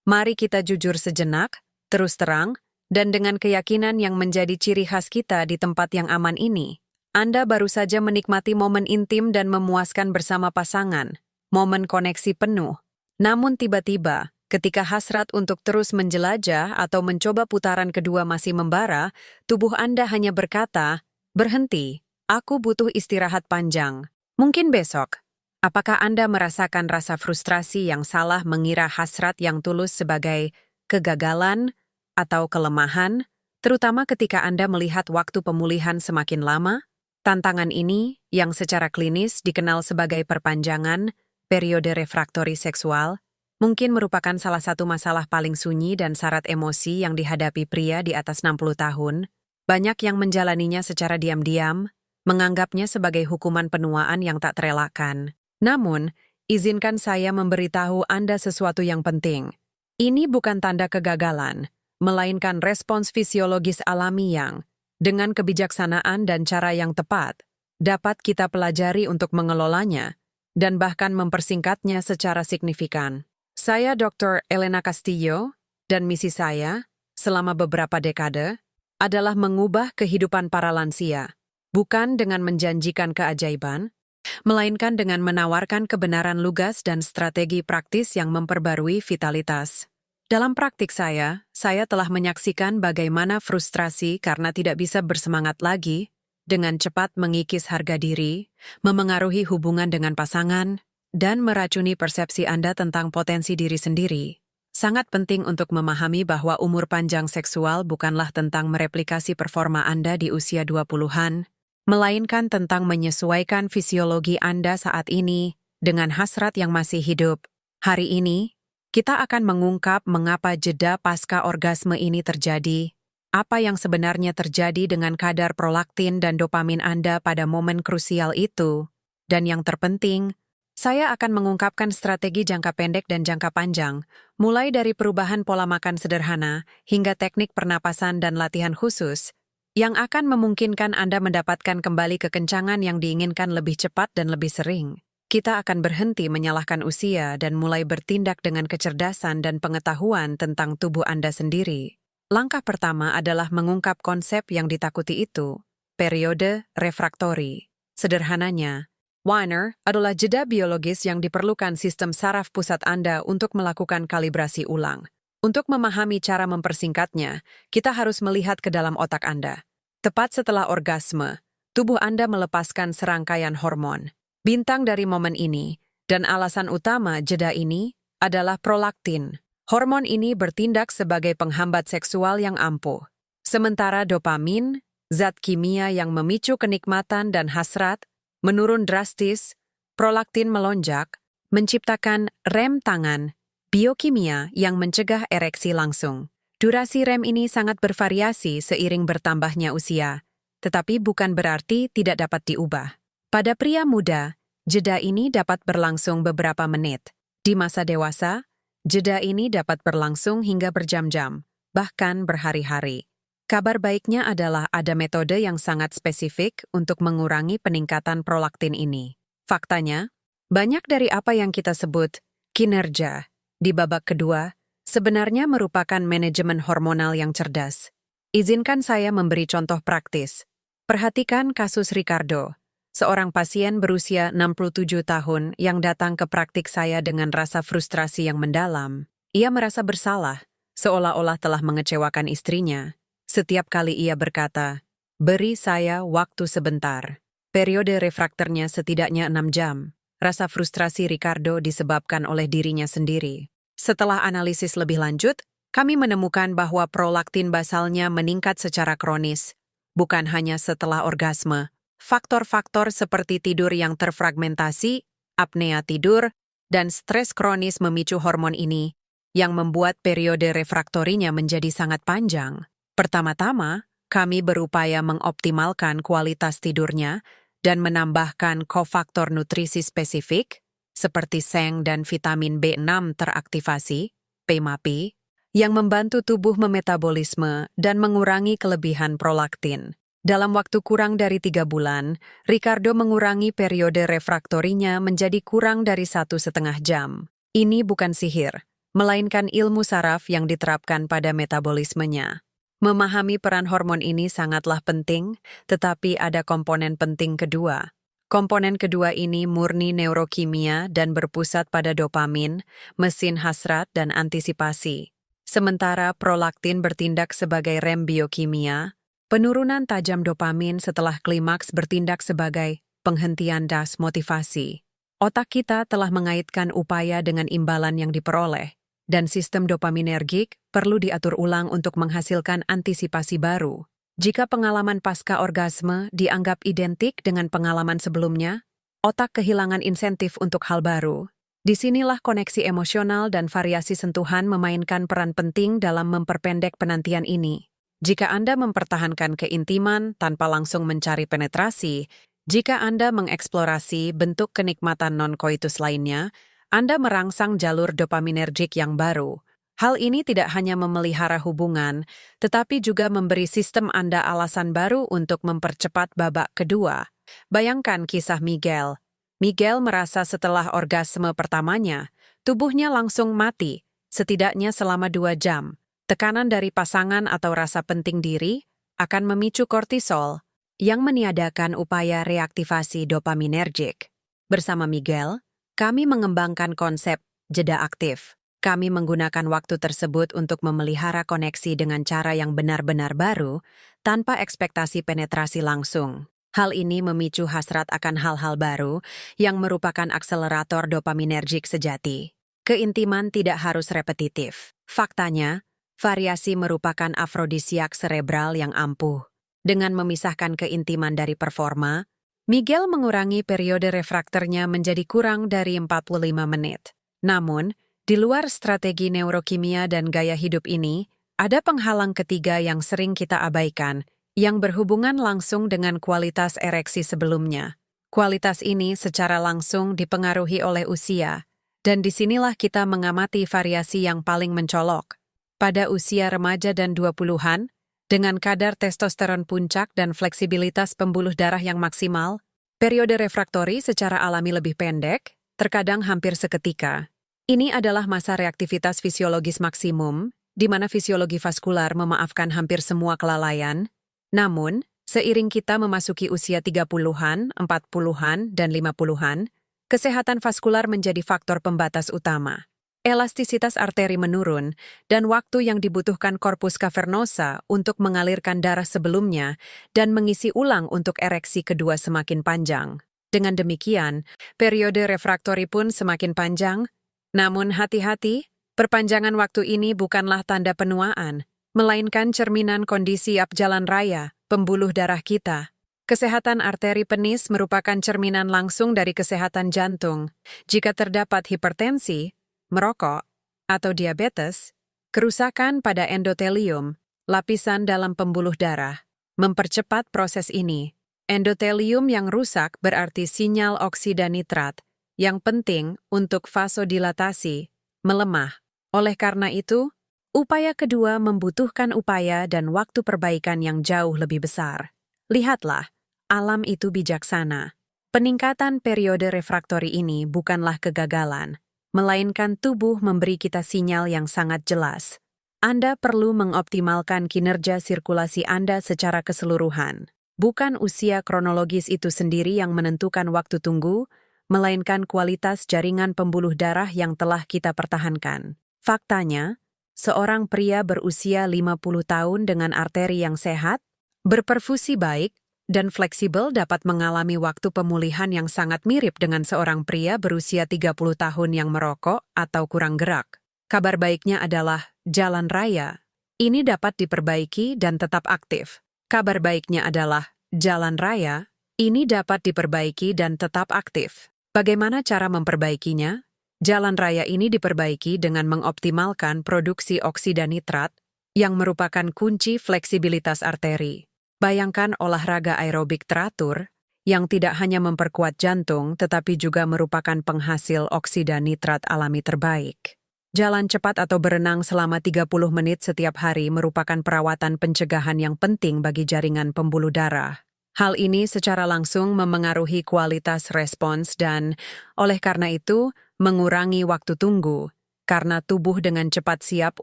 Mari kita jujur sejenak, terus terang, dan dengan keyakinan yang menjadi ciri khas kita di tempat yang aman ini. Anda baru saja menikmati momen intim dan memuaskan bersama pasangan, momen koneksi penuh. Namun tiba-tiba, ketika hasrat untuk terus menjelajah atau mencoba putaran kedua masih membara, tubuh Anda hanya berkata, "Berhenti, aku butuh istirahat panjang." Mungkin besok. Apakah Anda merasakan rasa frustrasi yang salah mengira hasrat yang tulus sebagai kegagalan atau kelemahan, terutama ketika Anda melihat waktu pemulihan semakin lama? Tantangan ini, yang secara klinis dikenal sebagai perpanjangan periode refraktori seksual, mungkin merupakan salah satu masalah paling sunyi dan syarat emosi yang dihadapi pria di atas 60 tahun. Banyak yang menjalaninya secara diam-diam, menganggapnya sebagai hukuman penuaan yang tak terelakkan. Namun, izinkan saya memberitahu Anda sesuatu yang penting. Ini bukan tanda kegagalan, melainkan respons fisiologis alami yang, dengan kebijaksanaan dan cara yang tepat, dapat kita pelajari untuk mengelolanya, dan bahkan mempersingkatnya secara signifikan. Saya Dr. Elena Castillo, dan misi saya, selama beberapa dekade, adalah mengubah kehidupan para lansia, bukan dengan menjanjikan keajaiban, melainkan dengan menawarkan kebenaran lugas dan strategi praktis yang memperbarui vitalitas. Dalam praktik saya telah menyaksikan bagaimana frustrasi karena tidak bisa bersemangat lagi, dengan cepat mengikis harga diri, memengaruhi hubungan dengan pasangan, dan meracuni persepsi Anda tentang potensi diri sendiri. Sangat penting untuk memahami bahwa umur panjang seksual bukanlah tentang mereplikasi performa Anda di usia 20-an, melainkan tentang menyesuaikan fisiologi Anda saat ini dengan hasrat yang masih hidup. Hari ini, kita akan mengungkap mengapa jeda pasca orgasme ini terjadi, apa yang sebenarnya terjadi dengan kadar prolaktin dan dopamin Anda pada momen krusial itu, dan yang terpenting, saya akan mengungkapkan strategi jangka pendek dan jangka panjang, mulai dari perubahan pola makan sederhana hingga teknik pernapasan dan latihan khusus, yang akan memungkinkan Anda mendapatkan kembali kekencangan yang diinginkan lebih cepat dan lebih sering. Kita akan berhenti menyalahkan usia dan mulai bertindak dengan kecerdasan dan pengetahuan tentang tubuh Anda sendiri. Langkah pertama adalah mengungkap konsep yang ditakuti itu, periode refraktori. Sederhananya, Wiener adalah jeda biologis yang diperlukan sistem saraf pusat Anda untuk melakukan kalibrasi ulang. Untuk memahami cara mempersingkatnya, kita harus melihat ke dalam otak Anda. Tepat setelah orgasme, tubuh Anda melepaskan serangkaian hormon. Bintang dari momen ini, dan alasan utama jeda ini, adalah prolaktin. Hormon ini bertindak sebagai penghambat seksual yang ampuh. Sementara dopamin, zat kimia yang memicu kenikmatan dan hasrat, menurun drastis, prolaktin melonjak, menciptakan rem tangan, biokimia yang mencegah ereksi langsung. Durasi rem ini sangat bervariasi seiring bertambahnya usia, tetapi bukan berarti tidak dapat diubah. Pada pria muda, jeda ini dapat berlangsung beberapa menit. Di masa dewasa, jeda ini dapat berlangsung hingga berjam-jam, bahkan berhari-hari. Kabar baiknya adalah ada metode yang sangat spesifik untuk mengurangi peningkatan prolaktin ini. Faktanya, banyak dari apa yang kita sebut kinerja di babak kedua sebenarnya merupakan manajemen hormonal yang cerdas. Izinkan saya memberi contoh praktis. Perhatikan kasus Ricardo, seorang pasien berusia 67 tahun yang datang ke praktik saya dengan rasa frustrasi yang mendalam. Ia merasa bersalah, seolah-olah telah mengecewakan istrinya. Setiap kali ia berkata, "Beri saya waktu sebentar." Periode refraktornya setidaknya 6 jam. Rasa frustrasi Ricardo disebabkan oleh dirinya sendiri. Setelah analisis lebih lanjut, kami menemukan bahwa prolaktin basalnya meningkat secara kronis, bukan hanya setelah orgasme. Faktor-faktor seperti tidur yang terfragmentasi, apnea tidur, dan stres kronis memicu hormon ini, yang membuat periode refraktorinya menjadi sangat panjang. Pertama-tama, kami berupaya mengoptimalkan kualitas tidurnya dan menambahkan kofaktor nutrisi spesifik, seperti seng dan vitamin B6 teraktivasi, PMAP, yang membantu tubuh memetabolisme dan mengurangi kelebihan prolaktin. Dalam waktu kurang dari 3 bulan, Ricardo mengurangi periode refraktorinya menjadi kurang dari 1,5 jam. Ini bukan sihir, melainkan ilmu saraf yang diterapkan pada metabolismenya. Memahami peran hormon ini sangatlah penting, tetapi ada komponen penting kedua. Komponen kedua ini murni neurokimia dan berpusat pada dopamin, mesin hasrat dan antisipasi. Sementara prolaktin bertindak sebagai rem biokimia, penurunan tajam dopamin setelah klimaks bertindak sebagai penghentian das motivasi. Otak kita telah mengaitkan upaya dengan imbalan yang diperoleh, dan sistem dopaminergik perlu diatur ulang untuk menghasilkan antisipasi baru. Jika pengalaman pasca orgasme dianggap identik dengan pengalaman sebelumnya, otak kehilangan insentif untuk hal baru. Disinilah koneksi emosional dan variasi sentuhan memainkan peran penting dalam memperpendek penantian ini. Jika Anda mempertahankan keintiman tanpa langsung mencari penetrasi, jika Anda mengeksplorasi bentuk kenikmatan non-koitus lainnya, Anda merangsang jalur dopaminergik yang baru. Hal ini tidak hanya memelihara hubungan, tetapi juga memberi sistem Anda alasan baru untuk mempercepat babak kedua. Bayangkan kisah Miguel. Miguel merasa setelah orgasme pertamanya, tubuhnya langsung mati, setidaknya selama 2 jam. Tekanan dari pasangan atau rasa penting diri akan memicu kortisol, yang meniadakan upaya reaktivasi dopaminergik. Bersama Miguel, kami mengembangkan konsep jeda aktif. Kami menggunakan waktu tersebut untuk memelihara koneksi dengan cara yang benar-benar baru, tanpa ekspektasi penetrasi langsung. Hal ini memicu hasrat akan hal-hal baru yang merupakan akselerator dopaminergik sejati. Keintiman tidak harus repetitif. Faktanya, variasi merupakan afrodisiak cerebral yang ampuh. Dengan memisahkan keintiman dari performa, Miguel mengurangi periode refraktornya menjadi kurang dari 45 menit. Namun, di luar strategi neurokimia dan gaya hidup ini, ada penghalang ketiga yang sering kita abaikan, yang berhubungan langsung dengan kualitas ereksi sebelumnya. Kualitas ini secara langsung dipengaruhi oleh usia, dan disinilah kita mengamati variasi yang paling mencolok. Pada usia remaja dan 20-an, dengan kadar testosteron puncak dan fleksibilitas pembuluh darah yang maksimal, periode refraktori secara alami lebih pendek, terkadang hampir seketika. Ini adalah masa reaktivitas fisiologis maksimum, di mana fisiologi vaskular memaafkan hampir semua kelalaian. Namun, seiring kita memasuki usia 30-an, 40-an, dan 50-an, kesehatan vaskular menjadi faktor pembatas utama. Elastisitas arteri menurun, dan waktu yang dibutuhkan korpus cavernosa untuk mengalirkan darah sebelumnya dan mengisi ulang untuk ereksi kedua semakin panjang. Dengan demikian, periode refraktori pun semakin panjang. Namun hati-hati, perpanjangan waktu ini bukanlah tanda penuaan, melainkan cerminan kondisi jalan raya, pembuluh darah kita. Kesehatan arteri penis merupakan cerminan langsung dari kesehatan jantung. Jika terdapat hipertensi, merokok, atau diabetes, kerusakan pada endotelium, lapisan dalam pembuluh darah, mempercepat proses ini. Endotelium yang rusak berarti sinyal oksida nitrat, yang penting untuk vasodilatasi, melemah. Oleh karena itu, upaya kedua membutuhkan upaya dan waktu perbaikan yang jauh lebih besar. Lihatlah, alam itu bijaksana. Peningkatan periode refraktori ini bukanlah kegagalan, melainkan tubuh memberi kita sinyal yang sangat jelas. Anda perlu mengoptimalkan kinerja sirkulasi Anda secara keseluruhan. Bukan usia kronologis itu sendiri yang menentukan waktu tunggu, melainkan kualitas jaringan pembuluh darah yang telah kita pertahankan. Faktanya, seorang pria berusia 50 tahun dengan arteri yang sehat, berperfusi baik, dan fleksibel dapat mengalami waktu pemulihan yang sangat mirip dengan seorang pria berusia 30 tahun yang merokok atau kurang gerak. Kabar baiknya adalah jalan raya. Ini dapat diperbaiki dan tetap aktif. Kabar baiknya adalah jalan raya. Ini dapat diperbaiki dan tetap aktif. Bagaimana cara memperbaikinya? Jalan raya ini diperbaiki dengan mengoptimalkan produksi oksida nitrat, yang merupakan kunci fleksibilitas arteri. Bayangkan olahraga aerobik teratur, yang tidak hanya memperkuat jantung tetapi juga merupakan penghasil oksida nitrat alami terbaik. Jalan cepat atau berenang selama 30 menit setiap hari merupakan perawatan pencegahan yang penting bagi jaringan pembuluh darah. Hal ini secara langsung memengaruhi kualitas respons dan, oleh karena itu, mengurangi waktu tunggu. karena tubuh dengan cepat siap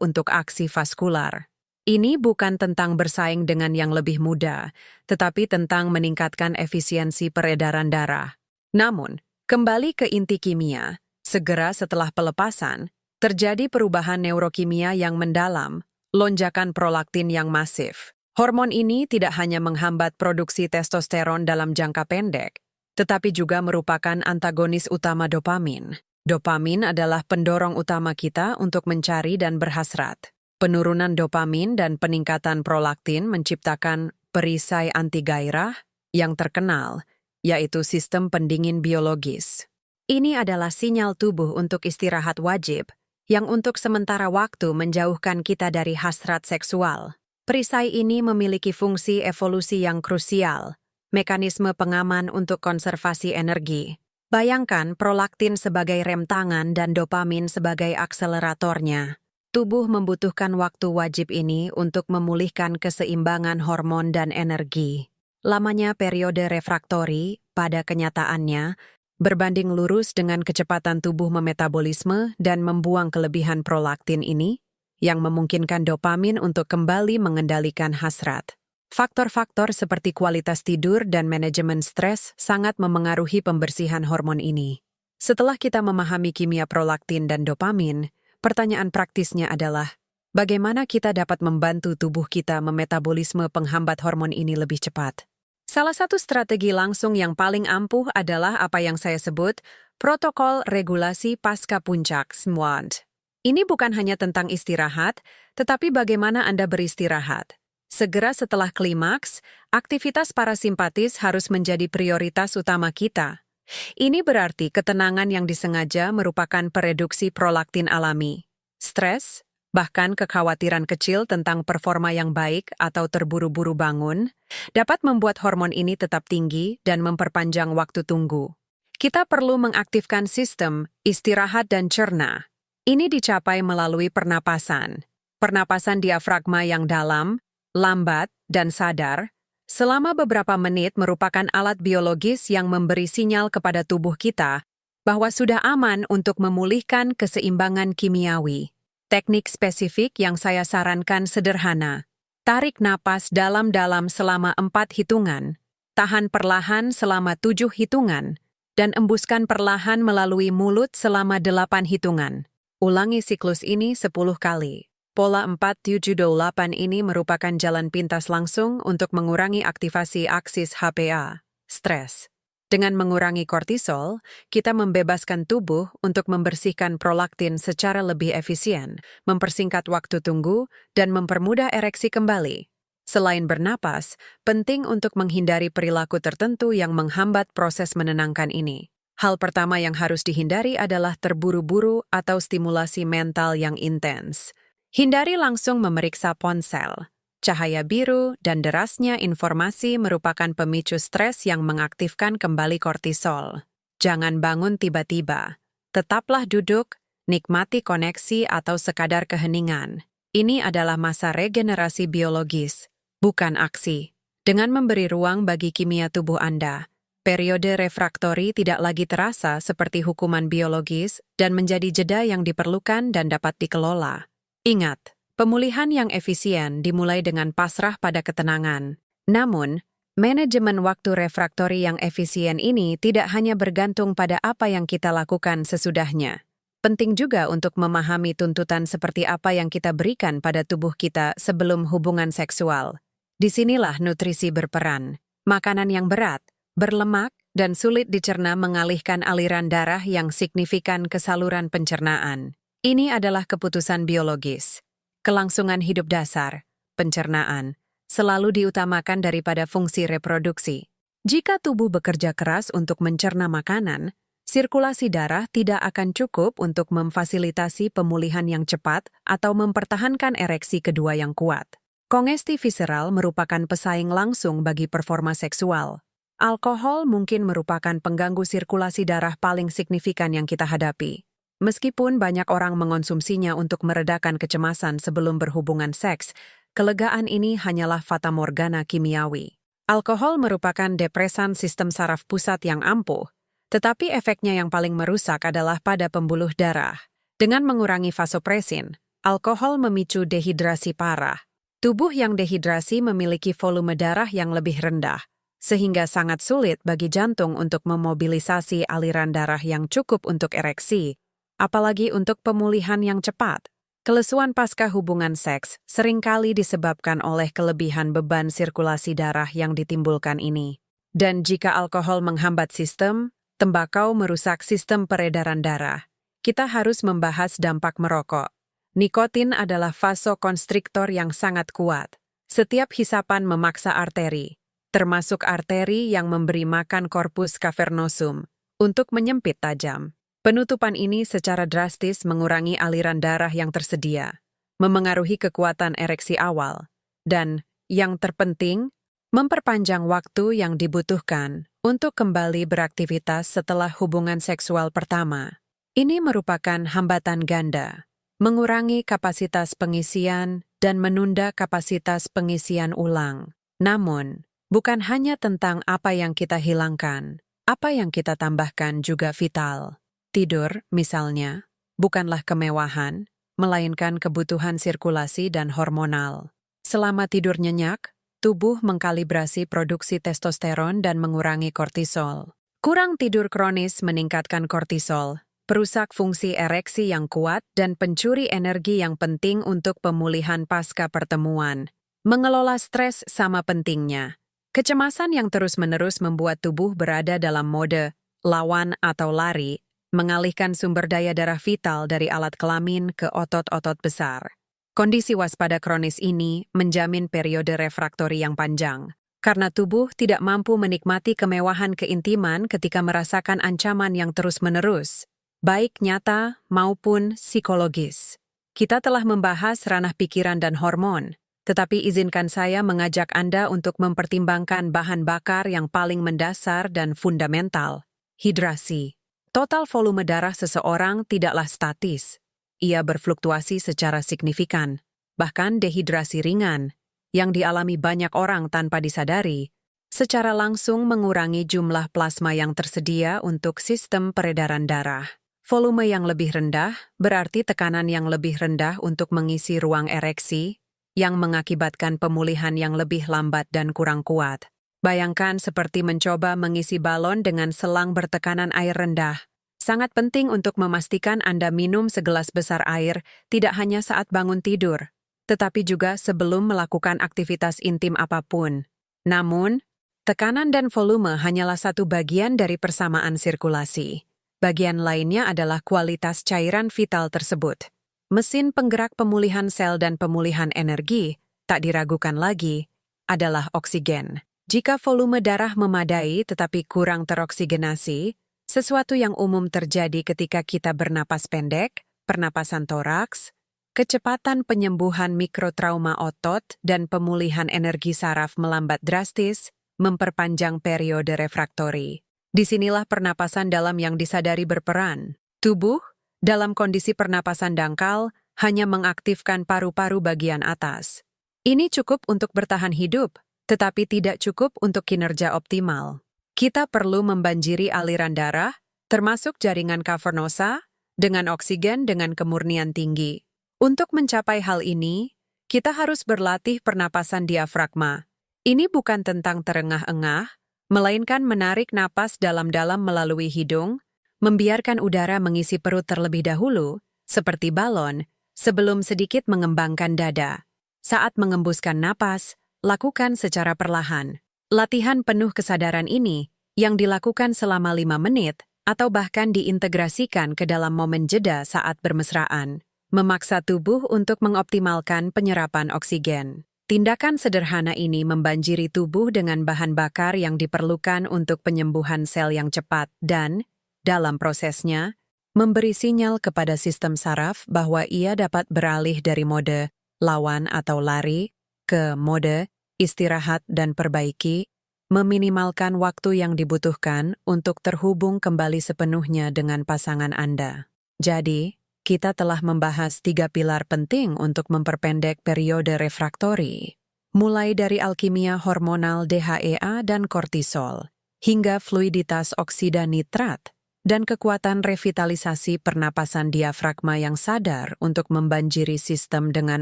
untuk aksi vaskular. Ini bukan tentang bersaing dengan yang lebih muda, tetapi tentang meningkatkan efisiensi peredaran darah. Namun, kembali ke inti kimia, segera setelah pelepasan, terjadi perubahan neurokimia yang mendalam, lonjakan prolaktin yang masif. Hormon ini tidak hanya menghambat produksi testosteron dalam jangka pendek, tetapi juga merupakan antagonis utama dopamin. Dopamin adalah pendorong utama kita untuk mencari dan berhasrat. Penurunan dopamin dan peningkatan prolaktin menciptakan perisai anti-gairah yang terkenal, yaitu sistem pendingin biologis. Ini adalah sinyal tubuh untuk istirahat wajib, yang untuk sementara waktu menjauhkan kita dari hasrat seksual. Perisai ini memiliki fungsi evolusi yang krusial, mekanisme pengaman untuk konservasi energi. Bayangkan prolaktin sebagai rem tangan dan dopamin sebagai akseleratornya. Tubuh membutuhkan waktu wajib ini untuk memulihkan keseimbangan hormon dan energi. Lamanya periode refraktori, pada kenyataannya, berbanding lurus dengan kecepatan tubuh memetabolisme dan membuang kelebihan prolaktin ini, yang memungkinkan dopamin untuk kembali mengendalikan hasrat. Faktor-faktor seperti kualitas tidur dan manajemen stres sangat memengaruhi pembersihan hormon ini. Setelah kita memahami kimia prolaktin dan dopamin, pertanyaan praktisnya adalah, bagaimana kita dapat membantu tubuh kita memetabolisme penghambat hormon ini lebih cepat? Salah satu strategi langsung yang paling ampuh adalah apa yang saya sebut protokol regulasi pasca puncak SMWAT. Ini bukan hanya tentang istirahat, tetapi bagaimana Anda beristirahat. Segera setelah klimaks, aktivitas parasimpatis harus menjadi prioritas utama kita. Ini berarti ketenangan yang disengaja merupakan pereduksi prolaktin alami. Stres, bahkan kekhawatiran kecil tentang performa yang baik atau terburu-buru bangun, dapat membuat hormon ini tetap tinggi dan memperpanjang waktu tunggu. Kita perlu mengaktifkan sistem istirahat dan cerna. Ini dicapai melalui pernapasan. Pernapasan diafragma yang dalam, lambat, dan sadar, selama beberapa menit merupakan alat biologis yang memberi sinyal kepada tubuh kita bahwa sudah aman untuk memulihkan keseimbangan kimiawi. Teknik spesifik yang saya sarankan sederhana. Tarik napas dalam-dalam selama 4 hitungan, tahan perlahan selama 7 hitungan, dan embuskan perlahan melalui mulut selama 8 hitungan. Ulangi siklus ini 10 kali. Pola 4-7-8 ini merupakan jalan pintas langsung untuk mengurangi aktivasi aksis HPA, stres. Dengan mengurangi kortisol, kita membebaskan tubuh untuk membersihkan prolaktin secara lebih efisien, mempersingkat waktu tunggu, dan mempermudah ereksi kembali. Selain bernapas, penting untuk menghindari perilaku tertentu yang menghambat proses menenangkan ini. Hal pertama yang harus dihindari adalah terburu-buru atau stimulasi mental yang intens. Hindari langsung memeriksa ponsel. Cahaya biru dan derasnya informasi merupakan pemicu stres yang mengaktifkan kembali kortisol. Jangan bangun tiba-tiba. Tetaplah duduk, nikmati koneksi atau sekadar keheningan. Ini adalah masa regenerasi biologis, bukan aksi. Dengan memberi ruang bagi kimia tubuh Anda, periode refraktori tidak lagi terasa seperti hukuman biologis dan menjadi jeda yang diperlukan dan dapat dikelola. Ingat, pemulihan yang efisien dimulai dengan pasrah pada ketenangan. Namun, manajemen waktu refraktori yang efisien ini tidak hanya bergantung pada apa yang kita lakukan sesudahnya. Penting juga untuk memahami tuntutan seperti apa yang kita berikan pada tubuh kita sebelum hubungan seksual. Disinilah nutrisi berperan. Makanan yang berat, berlemak, dan sulit dicerna mengalihkan aliran darah yang signifikan ke saluran pencernaan. Ini adalah keputusan biologis. Kelangsungan hidup dasar, pencernaan, selalu diutamakan daripada fungsi reproduksi. Jika tubuh bekerja keras untuk mencerna makanan, sirkulasi darah tidak akan cukup untuk memfasilitasi pemulihan yang cepat atau mempertahankan ereksi kedua yang kuat. Kongesti visceral merupakan pesaing langsung bagi performa seksual. Alkohol mungkin merupakan pengganggu sirkulasi darah paling signifikan yang kita hadapi. Meskipun banyak orang mengonsumsinya untuk meredakan kecemasan sebelum berhubungan seks, kelegaan ini hanyalah fatamorgana kimiawi. Alkohol merupakan depresan sistem saraf pusat yang ampuh, tetapi efeknya yang paling merusak adalah pada pembuluh darah. Dengan mengurangi vasopresin, alkohol memicu dehidrasi parah. Tubuh yang dehidrasi memiliki volume darah yang lebih rendah, sehingga sangat sulit bagi jantung untuk memobilisasi aliran darah yang cukup untuk ereksi, apalagi untuk pemulihan yang cepat. Kelesuan pasca hubungan seks seringkali disebabkan oleh kelebihan beban sirkulasi darah yang ditimbulkan ini. Dan jika alkohol menghambat sistem, tembakau merusak sistem peredaran darah. Kita harus membahas dampak merokok. Nikotin adalah vasokonstriktor yang sangat kuat. Setiap hisapan memaksa arteri, termasuk arteri yang memberi makan corpus cavernosum, untuk menyempit tajam. Penutupan ini secara drastis mengurangi aliran darah yang tersedia, memengaruhi kekuatan ereksi awal, dan, yang terpenting, memperpanjang waktu yang dibutuhkan untuk kembali beraktivitas setelah hubungan seksual pertama. Ini merupakan hambatan ganda, mengurangi kapasitas pengisian dan menunda kapasitas pengisian ulang. Namun, bukan hanya tentang apa yang kita hilangkan, apa yang kita tambahkan juga vital. Tidur, misalnya, bukanlah kemewahan, melainkan kebutuhan sirkulasi dan hormonal. Selama tidur nyenyak, tubuh mengkalibrasi produksi testosteron dan mengurangi kortisol. Kurang tidur kronis meningkatkan kortisol, perusak fungsi ereksi yang kuat dan pencuri energi yang penting untuk pemulihan pasca pertemuan. Mengelola stres sama pentingnya. Kecemasan yang terus-menerus membuat tubuh berada dalam mode lawan atau lari, mengalihkan sumber daya darah vital dari alat kelamin ke otot-otot besar. Kondisi waspada kronis ini menjamin periode refraktori yang panjang, karena tubuh tidak mampu menikmati kemewahan keintiman ketika merasakan ancaman yang terus-menerus, baik nyata maupun psikologis. Kita telah membahas ranah pikiran dan hormon, tetapi izinkan saya mengajak Anda untuk mempertimbangkan bahan bakar yang paling mendasar dan fundamental, hidrasi. Total volume darah seseorang tidaklah statis. Ia berfluktuasi secara signifikan, bahkan dehidrasi ringan, yang dialami banyak orang tanpa disadari, secara langsung mengurangi jumlah plasma yang tersedia untuk sistem peredaran darah. Volume yang lebih rendah berarti tekanan yang lebih rendah untuk mengisi ruang ereksi, yang mengakibatkan pemulihan yang lebih lambat dan kurang kuat. Bayangkan seperti mencoba mengisi balon dengan selang bertekanan air rendah. Sangat penting untuk memastikan Anda minum segelas besar air tidak hanya saat bangun tidur, tetapi juga sebelum melakukan aktivitas intim apapun. Namun, tekanan dan volume hanyalah satu bagian dari persamaan sirkulasi. Bagian lainnya adalah kualitas cairan vital tersebut. Mesin penggerak pemulihan sel dan pemulihan energi, tak diragukan lagi, adalah oksigen. Jika volume darah memadai tetapi kurang teroksigenasi, sesuatu yang umum terjadi ketika kita bernapas pendek, pernapasan toraks, kecepatan penyembuhan mikrotrauma otot dan pemulihan energi saraf melambat drastis, memperpanjang periode refraktori. Disinilah pernapasan dalam yang disadari berperan. Tubuh, dalam kondisi pernapasan dangkal, hanya mengaktifkan paru-paru bagian atas. Ini cukup untuk bertahan hidup, tetapi tidak cukup untuk kinerja optimal. Kita perlu membanjiri aliran darah, termasuk jaringan cavernosa, dengan oksigen dengan kemurnian tinggi. Untuk mencapai hal ini, kita harus berlatih pernapasan diafragma. Ini bukan tentang terengah-engah, melainkan menarik napas dalam-dalam melalui hidung, membiarkan udara mengisi perut terlebih dahulu, seperti balon, sebelum sedikit mengembangkan dada. Saat mengembuskan napas, lakukan secara perlahan. Latihan penuh kesadaran ini, yang dilakukan selama 5 menit, atau bahkan diintegrasikan ke dalam momen jeda saat bermesraan, memaksa tubuh untuk mengoptimalkan penyerapan oksigen. Tindakan sederhana ini membanjiri tubuh dengan bahan bakar yang diperlukan untuk penyembuhan sel yang cepat dan, dalam prosesnya, memberi sinyal kepada sistem saraf bahwa ia dapat beralih dari mode lawan atau lari ke mode istirahat dan perbaiki, meminimalkan waktu yang dibutuhkan untuk terhubung kembali sepenuhnya dengan pasangan Anda. Jadi, kita telah membahas 3 pilar penting untuk memperpendek periode refraktori, mulai dari alkimia hormonal DHEA dan kortisol, hingga fluiditas oksida nitrat, dan kekuatan revitalisasi pernapasan diafragma yang sadar untuk membanjiri sistem dengan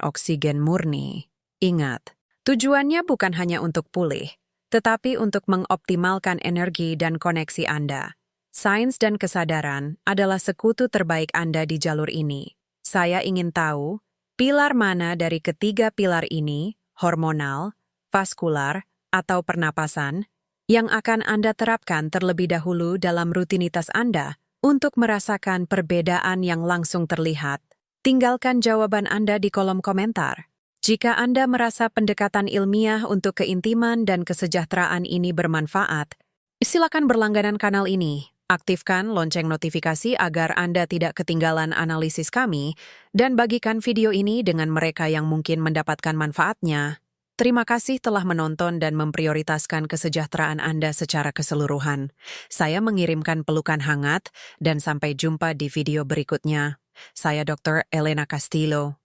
oksigen murni. Ingat, tujuannya bukan hanya untuk pulih, tetapi untuk mengoptimalkan energi dan koneksi Anda. Sains dan kesadaran adalah sekutu terbaik Anda di jalur ini. Saya ingin tahu, pilar mana dari ketiga pilar ini, hormonal, vaskular, atau pernapasan, yang akan Anda terapkan terlebih dahulu dalam rutinitas Anda untuk merasakan perbedaan yang langsung terlihat? Tinggalkan jawaban Anda di kolom komentar. Jika Anda merasa pendekatan ilmiah untuk keintiman dan kesejahteraan ini bermanfaat, silakan berlangganan kanal ini. Aktifkan lonceng notifikasi agar Anda tidak ketinggalan analisis kami, dan bagikan video ini dengan mereka yang mungkin mendapatkan manfaatnya. Terima kasih telah menonton dan memprioritaskan kesejahteraan Anda secara keseluruhan. Saya mengirimkan pelukan hangat, dan sampai jumpa di video berikutnya. Saya Dr. Elena Castillo.